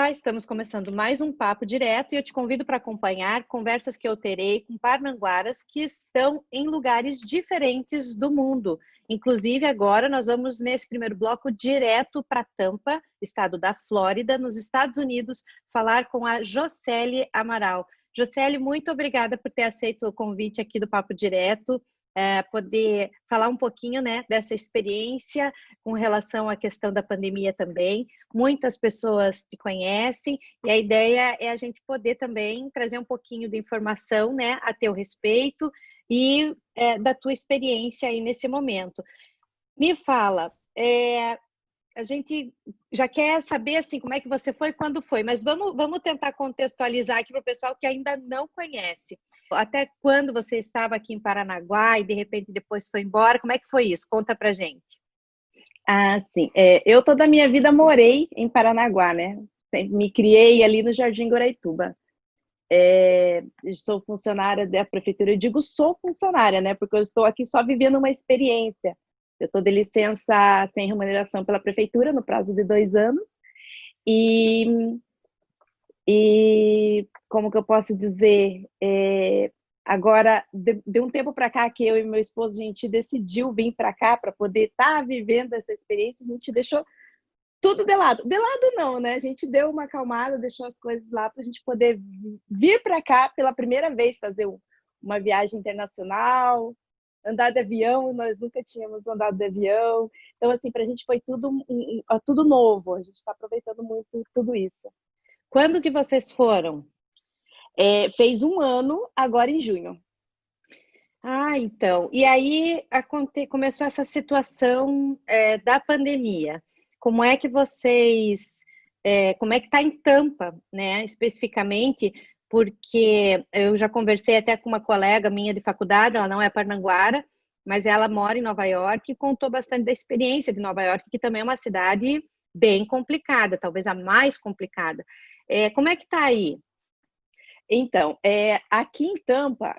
Olá, estamos começando mais um Papo Direto e eu te convido para acompanhar conversas que eu terei com parnanguaras que estão em lugares diferentes do mundo. Inclusive, agora nós vamos, nesse primeiro bloco, direto para Tampa, estado da Flórida, nos Estados Unidos, falar com a Jocely Amaral. Jocely, muito obrigada por ter aceito o convite aqui do Papo Direto. Poder falar um pouquinho, né, dessa experiência com relação à questão da pandemia também. Muitas pessoas te conhecem e a ideia é a gente poder também trazer um pouquinho de informação, né, a teu respeito e da tua experiência aí nesse momento. Me fala, a gente já quer saber assim como é que você foi, quando foi, mas vamos tentar contextualizar aqui para o pessoal que ainda não conhece. Até quando você estava aqui em Paranaguá e de repente depois foi embora, como é que foi isso? Conta pra gente. Sim. Eu toda a minha vida morei em Paranaguá, né? Me criei ali no Jardim Guaraituba. Sou funcionária da prefeitura. Eu digo sou funcionária, né? Porque eu estou aqui só vivendo uma experiência. Eu estou de licença sem remuneração pela prefeitura no prazo de 2 anos. E como que eu posso dizer? Agora, de um tempo para cá, que eu e meu esposo, a gente decidiu vir para cá para poder estar vivendo essa experiência, a gente deixou tudo de lado. De lado não, né? A gente deu uma acalmada, deixou as coisas lá para a gente poder vir para cá pela primeira vez, fazer uma viagem internacional, andar de avião, nós nunca tínhamos andado de avião. Então, assim, para a gente foi tudo novo. A gente está aproveitando muito tudo isso. Quando que vocês foram? Fez 1 ano, agora em junho. Então. E aí começou essa situação da pandemia. Como é que vocês... como é que está em Tampa, né? Especificamente, porque eu já conversei até com uma colega minha de faculdade, ela não é parnanguara, mas ela mora em Nova York e contou bastante da experiência de Nova York, que também é uma cidade bem complicada, talvez a mais complicada. Como é que está aí? Então, aqui em Tampa,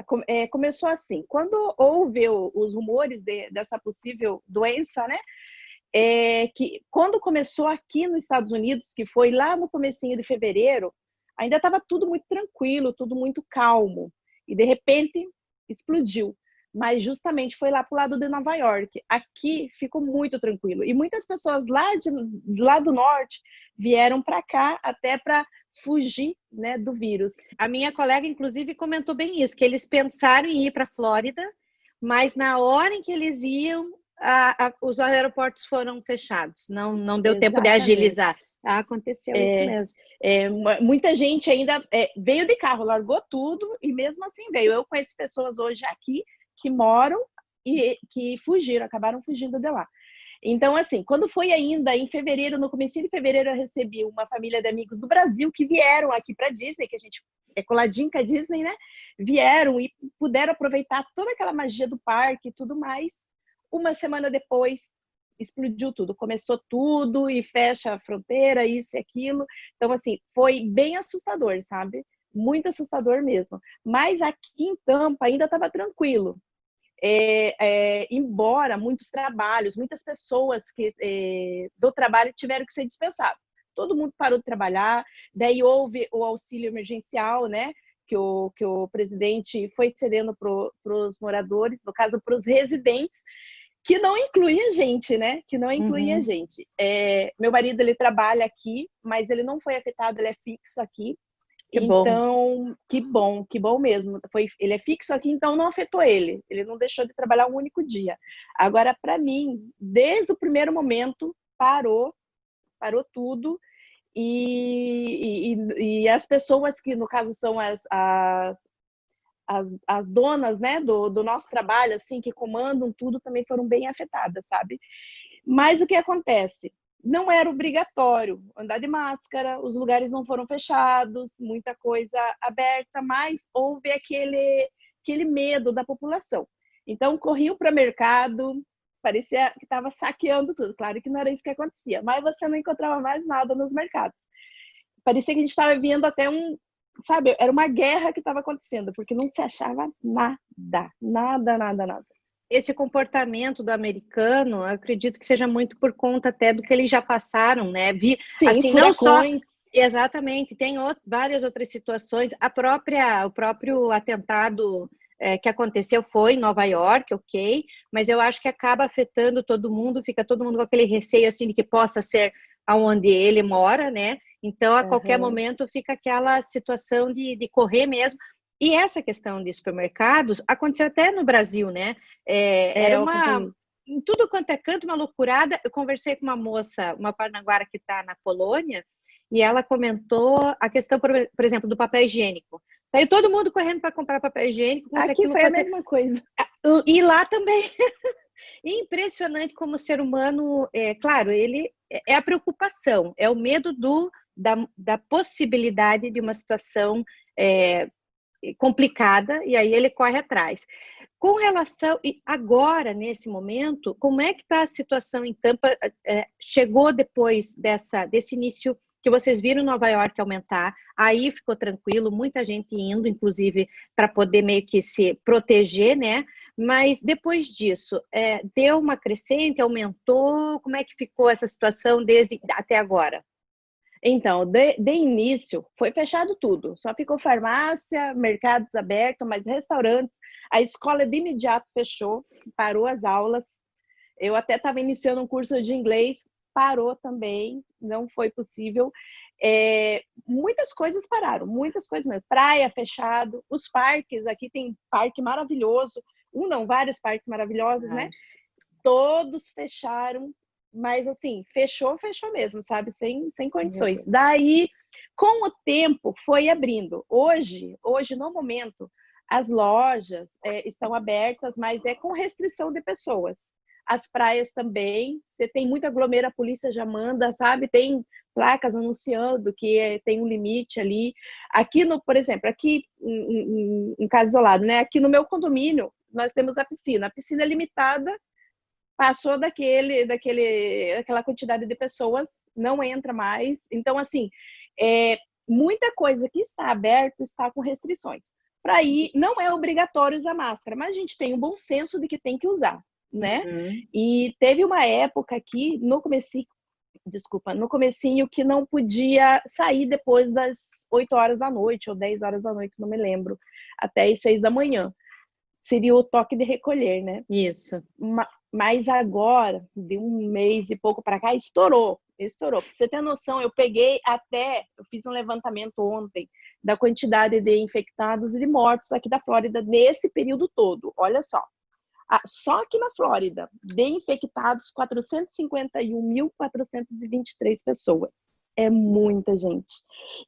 começou assim, quando houve os rumores dessa possível doença, né, que quando começou aqui nos Estados Unidos, que foi lá no comecinho de fevereiro, ainda estava tudo muito tranquilo, tudo muito calmo, e de repente explodiu. Mas justamente foi lá para o lado de Nova York. Aqui ficou muito tranquilo. E muitas pessoas lá do norte vieram para cá até para fugir, né, do vírus. A minha colega, inclusive, comentou bem isso, que eles pensaram em ir para a Flórida, mas na hora em que eles iam, os aeroportos foram fechados. Não deu tempo de agilizar. Aconteceu isso mesmo. Muita gente ainda veio de carro, largou tudo e mesmo assim veio. Eu conheço pessoas hoje aqui que moram e que acabaram fugindo de lá. Então, assim, quando foi ainda em fevereiro, no comecinho de fevereiro, eu recebi uma família de amigos do Brasil que vieram aqui para Disney, que a gente é coladinho com a Disney, né? Vieram e puderam aproveitar toda aquela magia do parque e tudo mais. 1 semana depois, explodiu tudo, começou tudo e fecha a fronteira, isso e aquilo. Então, assim, foi bem assustador, sabe? Muito assustador mesmo. Mas aqui em Tampa ainda estava tranquilo. Embora muitas pessoas do trabalho tiveram que ser dispensadas. Todo mundo parou de trabalhar, daí houve o auxílio emergencial, né? Que o presidente foi cedendo para os moradores, no caso, para os residentes, que não inclui a gente, né? Que não inclui a gente. Meu marido, ele trabalha aqui, mas ele não foi afetado, ele é fixo aqui. Então, que bom mesmo. Ele é fixo aqui, então não afetou ele. Ele não deixou de trabalhar um único dia. Agora, para mim, desde o primeiro momento, parou tudo. E as pessoas que, no caso, são as donas, né, do nosso trabalho, assim, que comandam tudo, também foram bem afetadas, sabe? Mas o que acontece? Não era obrigatório andar de máscara, os lugares não foram fechados, muita coisa aberta, mas houve aquele medo da população. Então, corriam para o mercado, parecia que estava saqueando tudo. Claro que não era isso que acontecia, mas você não encontrava mais nada nos mercados. Parecia que a gente estava vendo até sabe, era uma guerra que estava acontecendo, porque não se achava nada. Esse comportamento do americano, eu acredito que seja muito por conta até do que eles já passaram, né? Sim, assim, furacões. Exatamente, tem várias outras situações. O próprio atentado que aconteceu foi em Nova York, ok, mas eu acho que acaba afetando todo mundo, fica todo mundo com aquele receio assim de que possa ser aonde ele mora, né? Então, a qualquer Aham. momento fica aquela situação de correr mesmo. E essa questão de supermercados aconteceu até no Brasil, né? Era Eu uma, acompanhei. em tudo quanto é canto, uma loucurada. Eu conversei com uma moça, uma parnaguara que está na Polônia, e ela comentou a questão, por exemplo, do papel higiênico. Saiu todo mundo correndo para comprar papel higiênico, como se Aqui aquilo foi a fosse. mesma coisa. E lá também. Impressionante como o ser humano, claro, ele é a preocupação, é o medo da possibilidade de uma situação complicada, e aí ele corre atrás. Com relação, e agora, nesse momento, como é que está a situação em Tampa? Chegou depois desse início que vocês viram Nova York aumentar, aí ficou tranquilo, muita gente indo, inclusive, para poder meio que se proteger, né? Mas depois disso, deu uma crescente, aumentou? Como é que ficou essa situação desde até agora? Então, de início, foi fechado tudo. Só ficou farmácia, mercados abertos, mas restaurantes. A escola de imediato fechou, parou as aulas. Eu até estava iniciando um curso de inglês, parou também, não foi possível. Muitas coisas pararam, muitas coisas mesmo. Praia fechado, os parques, aqui tem parque maravilhoso, não, vários parques maravilhosos, né? Todos fecharam, mas assim, fechou mesmo, sabe? Sem Meu condições. Deus. Daí, com o tempo, foi abrindo. Hoje no momento, as lojas estão abertas, mas é com restrição de pessoas. As praias também, você tem muita aglomera, a polícia já manda, sabe? Tem placas anunciando que tem um limite ali. Aqui, por exemplo, aqui em casa isolado, né? Aqui no meu condomínio, nós temos a piscina. A piscina é limitada, passou daquela quantidade de pessoas, não entra mais. Então, assim, muita coisa que está aberto está com restrições. Para ir, não é obrigatório usar máscara, mas a gente tem um bom senso de que tem que usar, né? Uhum. E teve uma época aqui, no comecinho, que não podia sair depois das 8 horas da noite ou 10 horas da noite, não me lembro, até as 6 da manhã. Seria o toque de recolher, né? Isso. Mas agora, de um mês e pouco para cá, estourou. Pra você ter noção, eu fiz um levantamento ontem da quantidade de infectados e de mortos aqui da Flórida nesse período todo. Olha só. Só aqui na Flórida, de infectados, 451.423 pessoas. É muita gente.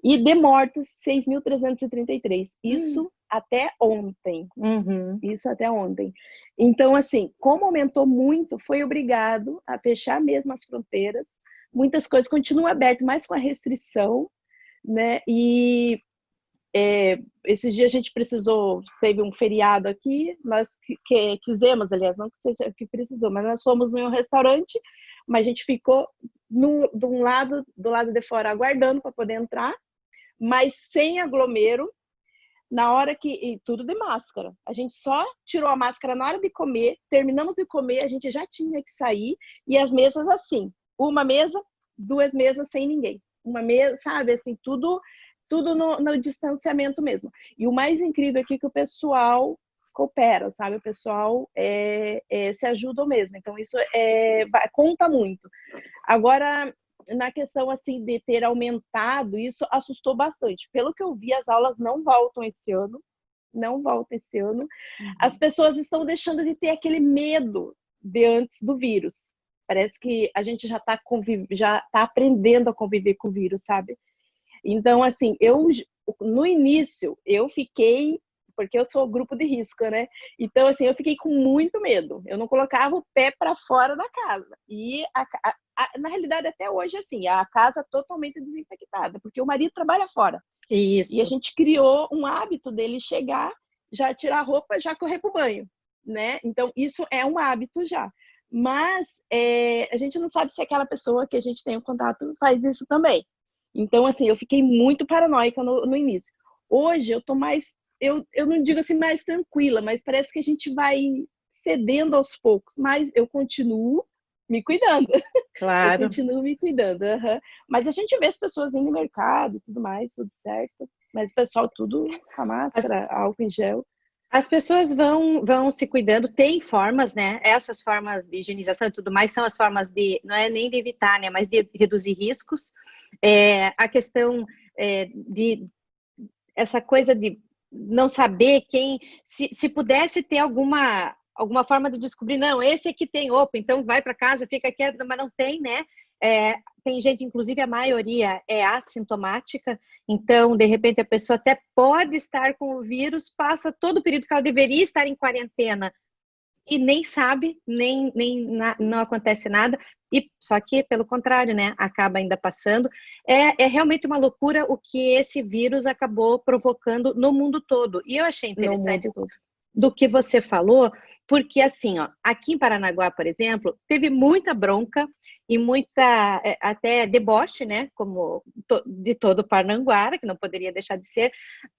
E de mortos, 6.333. Isso até ontem. Uhum. Isso até ontem. Então, assim, como aumentou muito, foi obrigado a fechar mesmo as fronteiras. Muitas coisas continuam abertas, mas com a restrição, né? E esses dias a gente teve um feriado aqui, nós quisemos, aliás, não que seja que precisou, mas nós fomos em um restaurante, mas a gente ficou do lado de fora aguardando para poder entrar, mas sem aglomero. Na hora e tudo de máscara. A gente só tirou a máscara na hora de comer, terminamos de comer, a gente já tinha que sair, e as mesas assim, uma mesa, duas mesas sem ninguém. Uma mesa, sabe, assim, tudo no distanciamento mesmo. E o mais incrível aqui é que o pessoal coopera, sabe? O pessoal se ajuda mesmo. Então, isso conta muito. Agora, na questão assim de ter aumentado, isso assustou bastante. Pelo que eu vi, as aulas não voltam esse ano. Não voltam esse ano. As pessoas estão deixando de ter aquele medo de antes do vírus. Parece que a gente já está aprendendo a conviver com o vírus, sabe? Então, assim, no início, eu fiquei, porque eu sou grupo de risco, né? Então, assim, eu fiquei com muito medo. Eu não colocava o pé para fora da casa. E, na realidade, até hoje, assim, a casa totalmente desinfectada, porque o marido trabalha fora. E a Isso. gente criou um hábito dele chegar, já tirar a roupa, já correr para o banho, né? Então, isso é um hábito já. Mas a gente não sabe se aquela pessoa que a gente tem o contato faz isso também. Então, assim, eu fiquei muito paranoica no início. Hoje, eu tô mais, eu não digo assim mais tranquila, mas parece que a gente vai cedendo aos poucos. Mas eu continuo me cuidando. Eu Claro. continuo me cuidando. Uhum. Mas a gente vê as pessoas indo no mercado e tudo mais, tudo certo. Mas o pessoal tudo com a As, máscara, álcool em gel. as pessoas vão se cuidando, tem formas, né? Essas formas de higienização e tudo mais são as formas de, não é nem de evitar, né? Mas de reduzir riscos. A questão de essa coisa de não saber quem, se pudesse ter alguma forma de descobrir, não, esse aqui tem opa, então vai para casa, fica quieto, mas não tem, né? Tem gente, inclusive a maioria é assintomática, então de repente a pessoa até pode estar com o vírus, passa todo o período que ela deveria estar em quarentena e nem sabe, não acontece nada, e só que, pelo contrário, né, acaba ainda passando. É realmente uma loucura o que esse vírus acabou provocando no mundo todo. E eu achei No interessante mundo todo. do que você falou, porque assim, ó, aqui em Paranaguá, por exemplo, teve muita bronca e muita até deboche, né, como de todo Parnanguara, que não poderia deixar de ser,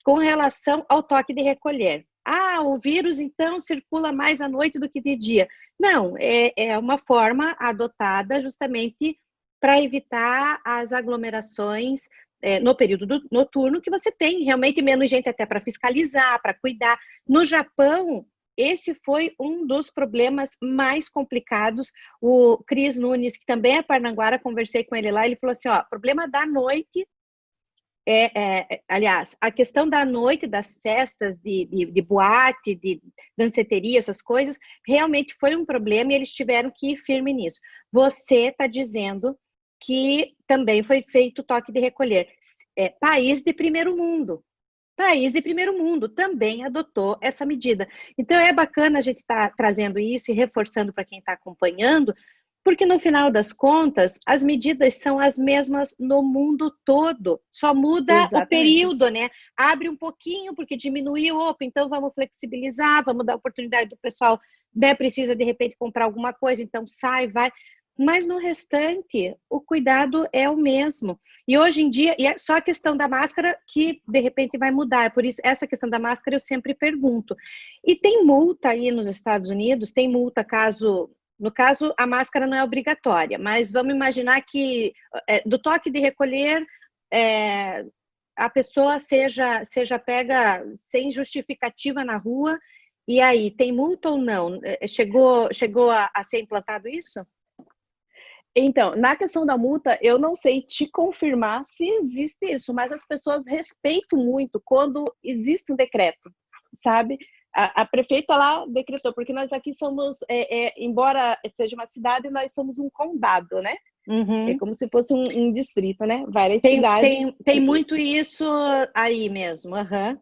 com relação ao toque de recolher. Ah, o vírus então circula mais à noite do que de dia. Não, é uma forma adotada justamente para evitar as aglomerações no período noturno, que você tem realmente menos gente até para fiscalizar, para cuidar. No Japão, esse foi um dos problemas mais complicados. O Cris Nunes, que também é parnanguara, conversei com ele lá, ele falou assim, ó, problema da noite, aliás, a questão da noite, das festas, de boate, de danceteria, essas coisas, realmente foi um problema e eles tiveram que ir firme nisso. Você está dizendo que também foi feito toque de recolher. País de primeiro mundo. País de primeiro mundo também adotou essa medida. Então é bacana a gente estar trazendo isso e reforçando para quem está acompanhando, porque no final das contas as medidas são as mesmas no mundo todo. Só muda o Exatamente. período, né? Abre um pouquinho porque diminuiu, opa, então vamos flexibilizar, vamos dar oportunidade do pessoal, né? Precisa de repente comprar alguma coisa, então sai, vai. Mas no restante, o cuidado é o mesmo. E hoje em dia, e é só a questão da máscara que de repente vai mudar. É por isso, essa questão da máscara eu sempre pergunto. E tem multa aí nos Estados Unidos? Tem multa caso, no caso, a máscara não é obrigatória, mas vamos imaginar que do toque de recolher a pessoa seja pega sem justificativa na rua, e aí, tem multa ou não? Chegou a ser implantado isso? Então, na questão da multa, eu não sei te confirmar se existe isso, mas as pessoas respeitam muito quando existe um decreto, sabe? A prefeita lá decretou, porque nós aqui somos, embora seja uma cidade, nós somos um condado, né? É Uhum. como se fosse um distrito, né? Várias Tem, cidades. tem, tem muito isso aí mesmo. Uhum.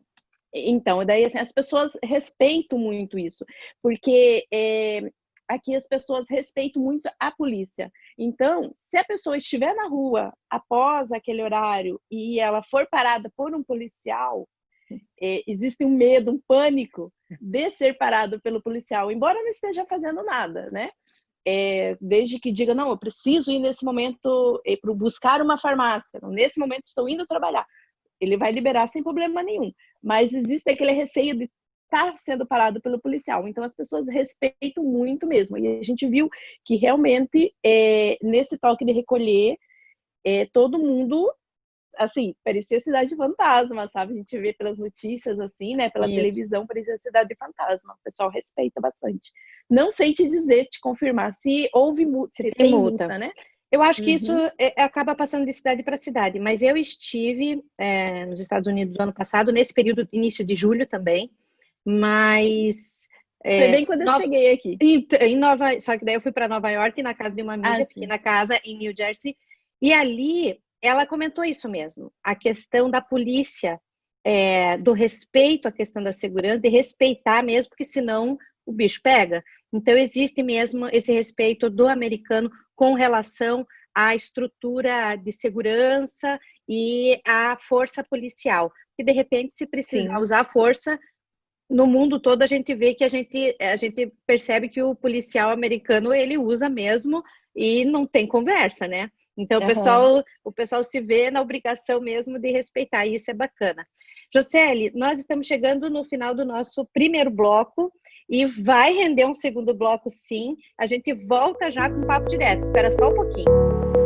Então, daí assim, as pessoas respeitam muito isso, porque aqui as pessoas respeitam muito a polícia. Então, se a pessoa estiver na rua após aquele horário e ela for parada por um policial, existe um medo, um pânico de ser parado pelo policial, embora não esteja fazendo nada, né? Desde que diga, não, eu preciso ir nesse momento para buscar uma farmácia, nesse momento estou indo trabalhar. Ele vai liberar sem problema nenhum. Mas existe aquele receio de estar sendo parado pelo policial. Então, as pessoas respeitam muito mesmo. E a gente viu que realmente, nesse toque de recolher, todo mundo, assim, parecia cidade de fantasma, sabe? A gente vê pelas notícias, assim, né? Pela Isso. televisão, parecia cidade de fantasma. O pessoal respeita bastante. Não sei te dizer, te confirmar se houve Se se tem tem multa. multa, né? Eu acho que isso Uhum. acaba passando de cidade para cidade, mas eu estive nos Estados Unidos no ano passado, nesse período, início de julho também, mas Foi bem quando eu cheguei aqui. em Nova, só que daí eu fui para Nova York na casa de uma Ah, amiga, fiquei sim. na casa em New Jersey, e ali ela comentou isso mesmo, a questão da polícia, do respeito à questão da segurança, de respeitar mesmo, porque senão o bicho pega. Então existe mesmo esse respeito do americano com relação à estrutura de segurança e à força policial. E de repente, se precisar Sim. usar a força, no mundo todo a gente vê que a gente percebe que o policial americano ele usa mesmo e não tem conversa, né? Então, o pessoal se vê na obrigação mesmo de respeitar, e isso é bacana. Josiele, nós estamos chegando no final do nosso primeiro bloco e vai render um segundo bloco, sim. A gente volta já com o papo direto. Espera só um pouquinho.